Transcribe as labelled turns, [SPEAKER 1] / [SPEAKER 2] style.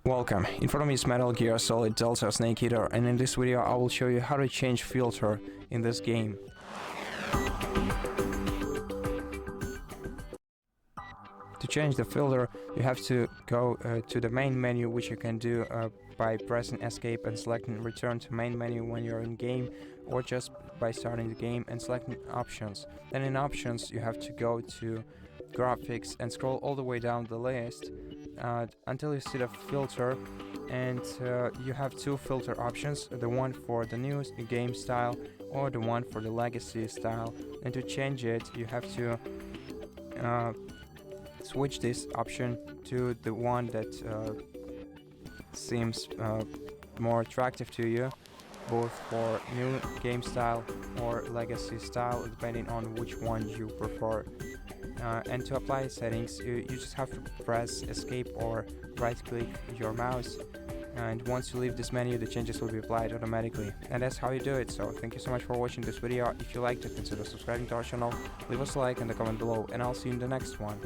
[SPEAKER 1] Welcome, in front of me is Metal Gear Solid Delta Snake Eater, and in this video I will show you how to change filter in this game. To change the filter, you have to go to the main menu, which you can do by pressing escape and selecting return to main menu when you're in game, or just by starting the game and selecting options. Then in options you have to go to graphics and scroll all the way down the list until you see the filter, and you have two filter options, the one for the new game style or the one for the legacy style. And to change it you have to switch this option to the one that seems more attractive to you, both for new game style or legacy style, depending on which one you prefer. And to apply settings, you just have to press escape or right click your mouse, and once you leave this menu the changes will be applied automatically. And that's how you do it. So thank you so much for watching this video. If you liked it, consider subscribing to our channel, leave us a like and a comment below, and I'll see you in the next one.